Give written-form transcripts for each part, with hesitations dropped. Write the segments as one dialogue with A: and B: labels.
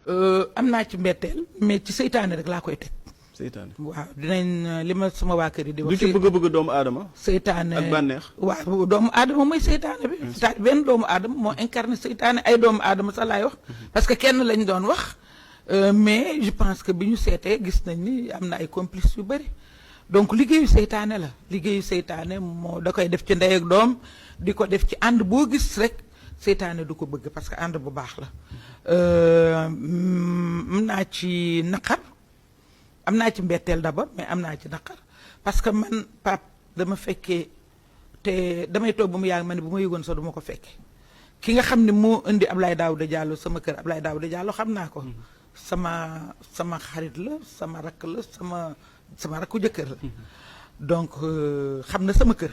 A: am naa ci mbetteel mais ci seytaane rek laa koy teg.
B: seytaane
A: waaw dinañ li ma sama waa kër yi di wax.
B: du ci bëgg doomu aadama.
A: seytaane
B: ak bànneex.
A: waaw doomu aadama mooy seytaane bi. c'est-à-dire benn doomu aadama moo incarné seytaane ay doomu aadama sax laay wax. parce que kenn lañ doon wax. mais je pense que bi ñu seetee gis nañ ni am na ay complices yu bëri donc liggéeyu seytaane la liggéeyu seytaane moo da koy def ci ndey ak doom di ko def ci ànd boo gis rek seytaane du ko bëgg parce que ànd bu baax la. am naa ci naqar am naa ci mbetteel d'abord mais am naa ci naqar parce que man Pape dama fekkee te damay toog ba mu yàgg ma ne bu ma yëgoon sax du ma ko fekkee ki nga xam ne moo indi Abdoulaye Daouda Diallo sama kër Abdoulaye Daouda Diallo xam naa ko. sama xarit la sama rakk la sama rakku jëkkër la. donc xam na sama kër.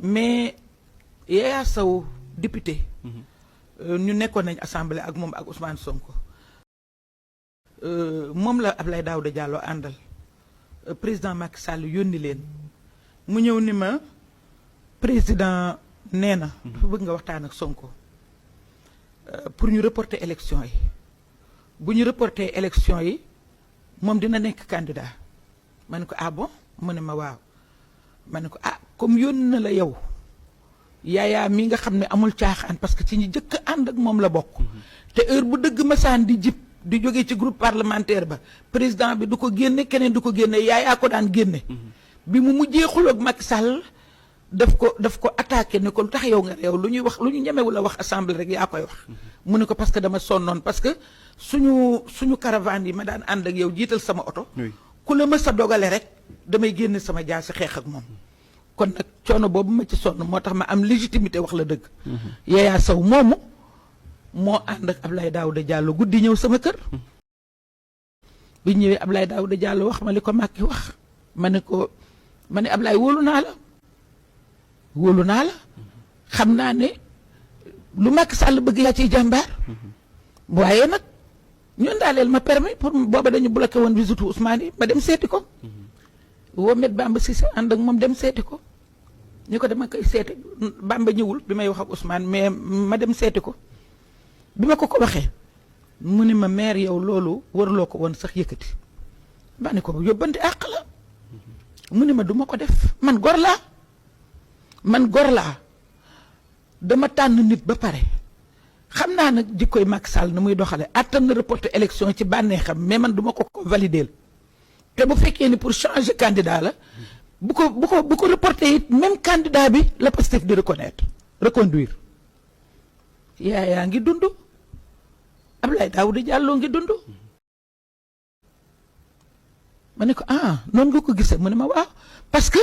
A: mais Yaya Sow député. ñu nekkoon nañ assemblée ak moom ak Ousmane Sonko. moom la Abdoulaye Daouda Diallo àndal président Macky Sall yónni leen mu ñëw ni ma président nee na. dafa bëgg nga waxtaan ak Sonko pour ñu reporter élection yi. bu ñu reporté élection yi moom dina nekk candidat ma ne ko ah bon mu ne ma waaw ma ne ko ah comme yónni na la yow yaayaa mi nga xam ne amul caaxaan parce que ci ñi jëkk ànd ak moom la bokk. te heure bu dëgg masaan di jib di jógee ci groupe parlementaire ba président bi du ko génne keneen du ko génne yaayaa ko daan génne. bi mu mujjee xuloo ak Macky Sall daf ko attaqué ne ko lu tax yow nga yow lu ñuy wax lu ñu ñemewu la wax assemblée rek yaa koy wax. mu ne ko parce que dama sonnoon parce que suñu caravane yi ma daan ànd ak yow jiital sama oto. ku la mës a dogale rek damay génne sama jaasi xeex ak moom. kon nag coono boobu ma ci sonn moo tax ma am légitimité wax la dëgg. Yaya Sow moomu moo ànd ak Abdoulaye Daouda Diallo guddi ñëw sama kër. bi ñëwee Abdoulaye Daouda Diallo wax ma li ko Macky wax ma ne Abdoulaye wóolu naa la xam naa ne lu Macky Sall bëgg yaa ciy jàmbaar. waaye nag ñun daaleel ma permis pour booba dañu bloqué woon visite Ousmane yi ma dem seeti ko. woo met Bamba Cissé ànd ak moom dem seeti ko. ñu ko dama koy seeti Bamba ñëwul bi may wax ak Ousmane mais ma dem seeti ko. bi ma ko waxee mu ne ma maire yow loolu waruloo ko woon sax yëkkati. ba ne ko yóbbante àq la. mu ne ma du ma ko def man gor laa dama tànn nit ba pare. xam naa nag jikkoy Macky Sall na muy doxale attan na reporter élection ci bànneexam mais man duma ko valider te bu fekkee ni pour changer candidat la bu ko reporter it même candidat bi la Pastef di reconduire yaa ngi dund Abdoulaye Daouda Diallo ngi dund ma ne ko noonu nga ko gisee mu ne ma waaw parce que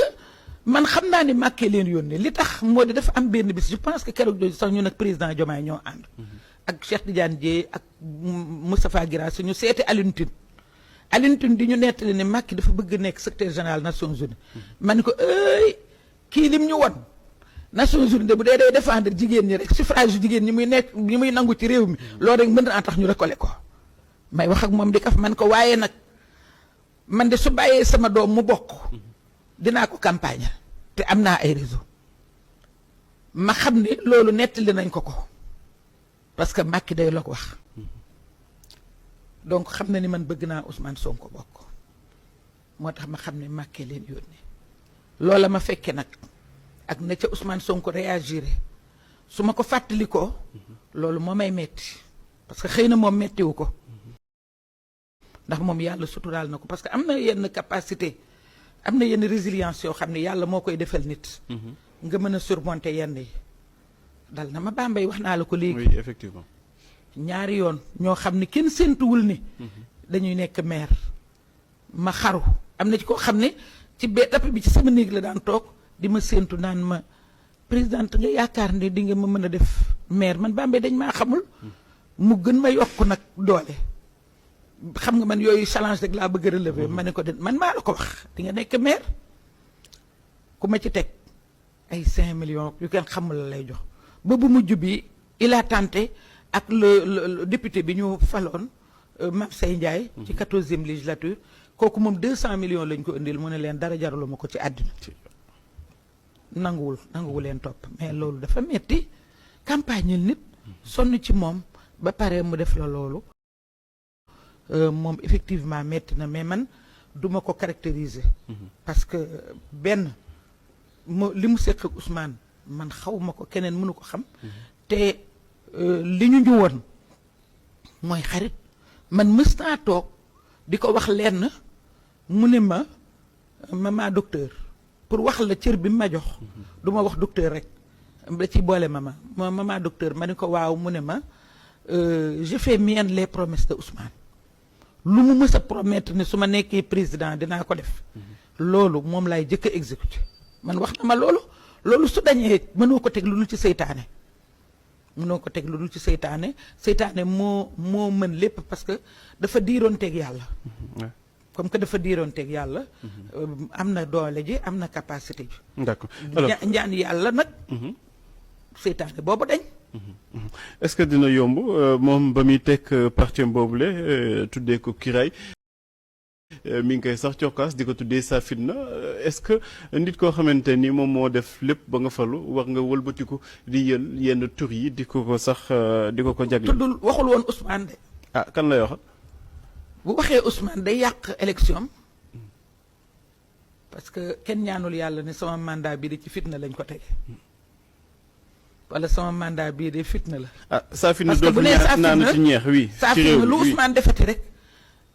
A: man xam naa ni Macky leen yónnee li tax moo di dafa am benn bis je pense que keroog jooju sax ñu nag président Diomaye ñoo ànd. ak Cheikh Tidiane Dièye ak Moustapha Guirassy ñu seeti Alioune Tine di ñu nettali ne Macky dafa bëgg nekk secrétaire général Nations Unies. ma ne ko kii lim ñu won Nations Unies de bu dee day défendre jigéen ñi rek suffrage jigéen ñi muy nangu ci réew mi. loolu rek mën na tax ñu récolter ko. may wax ak moom di kaf man ko waaye nag man de su bàyyee sama doom mu bokk. dinaa ko campagne te am naa ay réseau ma xam ne loolu nettali nañ ko parce que Macky day la ko wax donc xam na ni man bëgg naa Ousmane Sonko bokk moo tax ma xam ne Macky leen yónnee loola ma fekke nag ak na ca Ousmane Sonko réagiré su ma ko fàttalikoo loolu moo may metti parce que xëy na moom mettiwu ko ndax moom yàlla suturaal na ko parce que am na yenn capacité am na yenn résilience yoo xam ne yàlla moo koy defal nit. nga mën a surmonter yenn yi. dal na ma Bambey wax naa la ko léegi.
B: oui effectivement.
A: ñaari yoon ñoo xam ne kenn séentuwul ni. dañuy nekk maire. ma xaru am na ci koo xam ne ci tapis bi ci sama néeg la daan toog di ma séentu naan ma présidente nga yaakaar ne di nga ma mën a def maire man Bambey dañ maa xamul. mu gën ma yokk nag doole. xam nga man yooyu challenge rek laa bëgg a relever ma ne ko de man maa la ko wax di nga nekk maire ku ma ci teg ay 5 millions yu kenn xamul la lay jox ba bu mujj bi il a tenté ak le député bi ñu faloon Mame Sey Ndiaye ci 14e législature kooku moom 200 millions lañ ko indil mu ne leen dara jarulu ma ko ci àddina nanguwul leen topp mais loolu dafa metti campagne nit sonn ci moom ba pare mu def la loolu moom effectivement metti na mais man duma ko caractériser parce que benn li mu séq ak Ousmane man xaw ma ko keneen mënu ko xam te li ñu woon mooy xarit man mës naa toog di ko wax lenn mu ne ma mama docteur pour wax la cër bi ma jox du ma wax docteur rek da ci boole mama docteur ma ne ko waaw mu ne ma je fais miennes les promesses de Ousmane lu mu mës a promettre ne su ma nekkee président dinaa ko def loolu moom laay jëkk a exécuté man wax na ma loolu su dañee mënoo ko teg lu dul ci seytaane seytaane moo mën lépp parce que dafa diiroon teg yàlla comme que dafa diiroon teg yàlla am na doole ji am na capacité ji
B: d'accord
A: njaan yàlla nag seytaane boobu dañ
B: est-ce que dina yomb moom ba muy teg parti boobule tuddee ko Kiraay mi ngi koy sax cokkaas di ko tuddee sa fitna est-ce que nit koo xamante ni moom moo def lépp ba nga falu war nga wëlbatiku di yël yenn tur yi di ko sax di ko jagle
A: tuddul waxul woon Ousmane de
B: kan lay waxal
A: bu waxee Ousmane day yàq élection parce que kenn ñaanul yàlla ne sama mandat bi de ci fitna lañ ko tege wala sama mandat bii de fitna la
B: saa fitna dootul naan ci ñeex wi
A: saa fitna lu Ousmane defati rek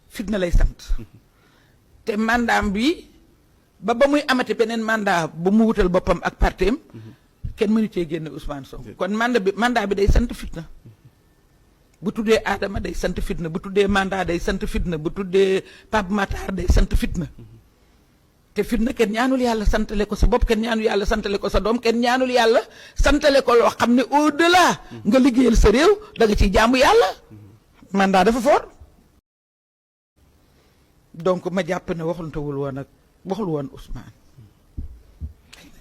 A: fitna lay sant te mandat bi ba muy amati beneen mandat bu mu wutal boppam ak parteem kenn mënu cee génne Ousmane Sonko kon mandat bi day sant fitna bu tuddee Adama day sant fitna bu tuddee mandat day sant fitna bu tuddee Pape Matar day sant fitna te fitna kenn ñaanul yàlla santale ko sa bopp kenn ñaanul yàlla santale ko sa doom kenn ñaanul yàlla santale ko loo xam ne au delà nga liggéeyal sa réew da nga ciy jaamu yàlla mandat dafa fort donc ma jàpp ne waxul woon Ousmane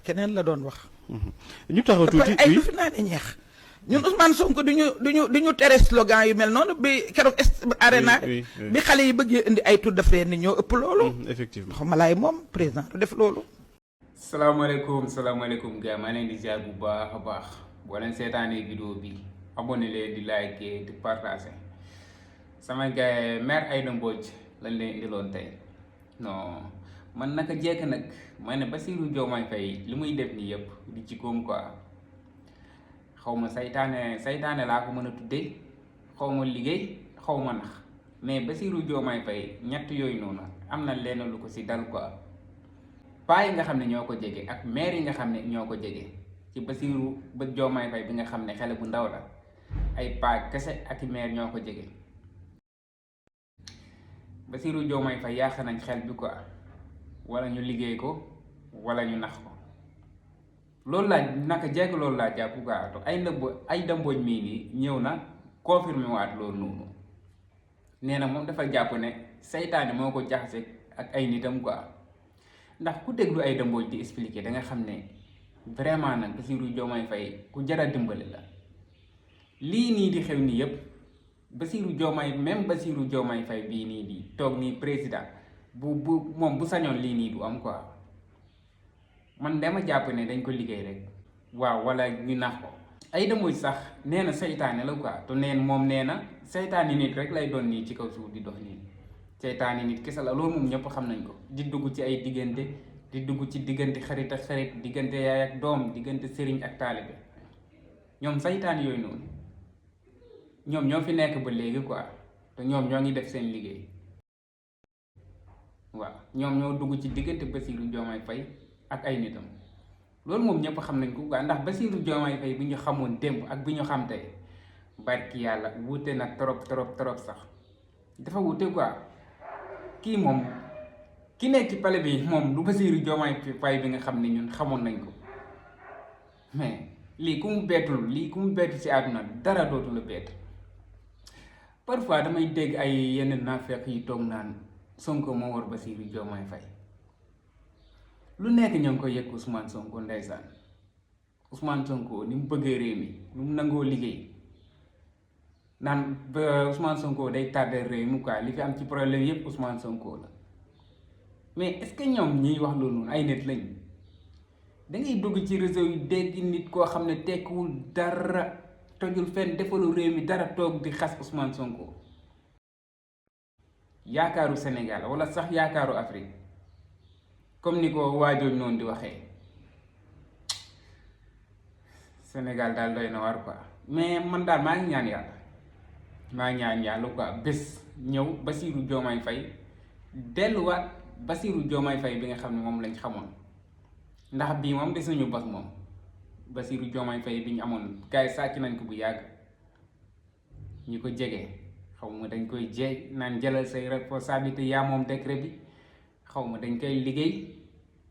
A: keneen la doon wax.
B: ñu taxaw tuuti
A: ay du fi naa ne ñeex ñun Ousmane Sonko du ñu tere slogan yu mel noonu bi keroog arena bi xale yi bëggee indi ay tur daf leen ni ñoo ëpp loolu.
B: effectivement
A: xaw ma laay moom président du def loolu.
C: salaamaaleykum gars maa leen di ziar bu baax a baax boo leen seetaanee vidéo bi abonné leen di like di partager sama gars maire Aïda Mbodj lañ leen indiloon tey non man naka jekk nag ma ne Bassirou Diomaye Faye li muy def nii yëpp di ci koom quoi xaw ma saytaane laa ko mën a tuddee xaw ma liggéey xaw ma nax mais Bassirou Diomaye Faye ñett yooyu noonu am na lenn lu ko si dal quoi paa yi nga xam ne ñoo ko jege ak maire yi nga xam ne ñoo ko jege ci Bassirou Diomaye Faye bi nga xam ne xale bu ndaw la ay paa kese ak i maire ñoo ko jege Bassirou Diomaye Faye yàq nañ xel bi quoi wala ñu liggéey ko wala ñu nax ko loolu laa naka jekk loolu laa jàpp quoi Aïda Mbodj mii nii ñëw na confirmé waat loolu noonu nee na moom dafa jàpp ne saytaane moo ko jaxase ak ay nitam quoi ndax ku déglu Aïda Mbodj di expliquer da nga xam ne vraiment nag Bassirou Diomaye Faye ku jar a dimbali la lii nii di xew nii yépp Bassirou Diomaye Faye bii nii di toog nii président bu moom bu sañoon lii nii du am quoi man dama jàpp ne dañ ko liggéey rek waaw wala ñu nax ko Aïda Mbodj sax nee na seytaane la quoi te moom nee na seytaane nit rek lay doon nii ci kaw suuf di dox nii seytaane nit kese la loolu moom ñëpp xam nañ ko di dugg ci ay diggante di dugg ci diggante xarit ak xarit diggante yaay ak doom diggante sëriñ ak taalibe ñoom seytaane yooyu noonu ñoom ñoo fi nekk ba léegi quoi te ñoom ñoo ngi def seen liggéey waaw ñoom ñoo dugg ci diggante Bassirou Diomaye Faye ak ay nitam loolu moom ñëpp xam nañ ko quoi ndax Bassirou Diomaye Faye bi ñu xamoon démb ak bi ñu xam tey barki yàlla wuute na trop sax dafa wuute quoi kii moom ki nekk ci pale bi moom du Bassirou Diomaye Faye bi nga xam ne ñun xamoon nañ ko mais lii ku mu bettul ci àdduna dara dootu la bett parfois damay dégg ay yenn naafeq yi toog naan Sonko moo war Bassirou Diomaye Faye lu nekk ñoo ngi koy yëg Ousmane Sonko ndeysaan Ousmane Sonko ni mu bëggee réew mi ni mu nangoo liggéey naan ba Ousmane Sonko day tardé réew mi quoi li fi am ci problème yépp Ousmane Sonko la mais est-ce que ñoom ñiy wax loolu noonu ay nit lañ da ngay dugg ci réseau yu dégg nit koo xam ne tekkiwul dara tojul fenn defalu réew mi dara toog di xas Ousmane Sonko yaakaaru Sénégal wala sax yaakaaru Afrique comme ni ko waajooj noonu di waxee Sénégal daal doy na war quoi. mais man daal maa ngi ñaan yàlla quoi bés ñëw Bassirou Diomaye Faye delluwaat Bassirou Diomaye Faye bi nga xam ne moom lañ xamoon ndax bii moom de suñu bos moom Bassirou Diomaye Faye bi ñu amoon gars yi sàcc nañ ko bu yàgg ñi ko jege xaw ma dañ koy jeey naan jëlal say responsabilité yaa moom décret bi xaw ma dañ koy liggéey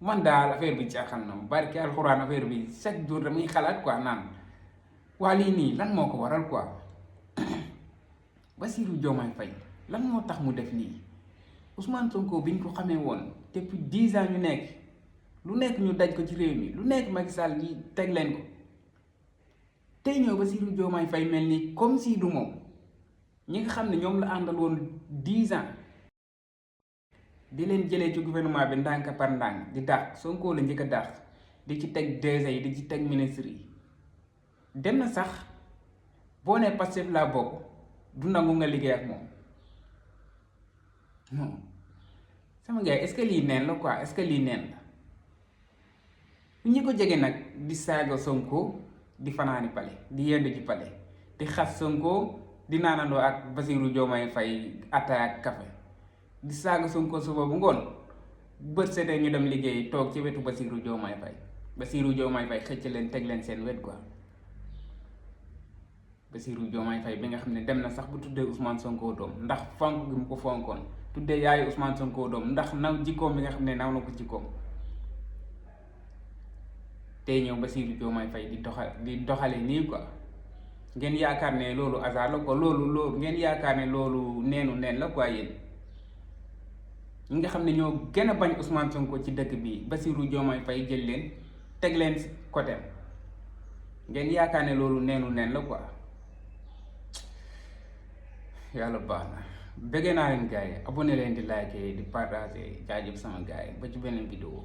C: man daal affaire bi jaaxal na ma barki alxuraan affaire bi chaque jour damay xalaat quoi naan waa lii nii lan moo ko waral quoi Bassirou Diomaye Faye lan moo tax mu def nii Ousmane Sonko bi ñu ko xamee woon depuis 10 ans ñu nekk lu nekk ñu daj ko ci réew mi lu nekk Macky Sall yi teg leen ko tey ñëw Bassirou Diomaye Faye mel ni comme si du moom ñi nga xam ne ñoom la àndal woon 10 ans di leen jëlee ci gouvernement bi ndànk par ndànk di dàq Sonko la njëkk a dàq di ci teg DG yi di ci teg ministre yi dem na sax boo nee Pastef laa bokk du nangu nga liggéey ak moom non sama gars est-ce que lii neen la quoi est-ce que lii neen la ñi ko jege nag di saaga Sonko di fanaani pale di yendu ci pale di xas Sonko di naanandoo ak Bassirou Diomaye Faye ataaya ak café di saaga Sonko suba bu ngoon bët setee ñu dem liggéey toog ci wetu Bassirou Diomaye Faye xëcc leen teg leen seen wet quoi Bassirou Diomaye Faye bi nga xam ne dem na sax bu tuddee Ousmane Sonko doom ndax fonk gi mu ko fonkoon tuddee yaayu Ousmane Sonko doom ndax naw jikkoom bi nga xam ne naw na ko jikkoom tey ñëw Bassirou Diomaye Faye di doxale nii quoi ngeen yaakaar ne loolu hasard la quoi loolu ngeen yaakaar ne loolu neen la quoi yéen ñi nga xam ne ñoo gën a bañ Ousmane Sonko ci dëkk bi Bassirou Diomaye Faye jël leen teg leen côté ngeen yaakaar ne loolu neen la quoi yàlla baax na bëggee naa leen gars yi abonné leen di like di partager jaajëf sama gars yi ba ci beneen vidéo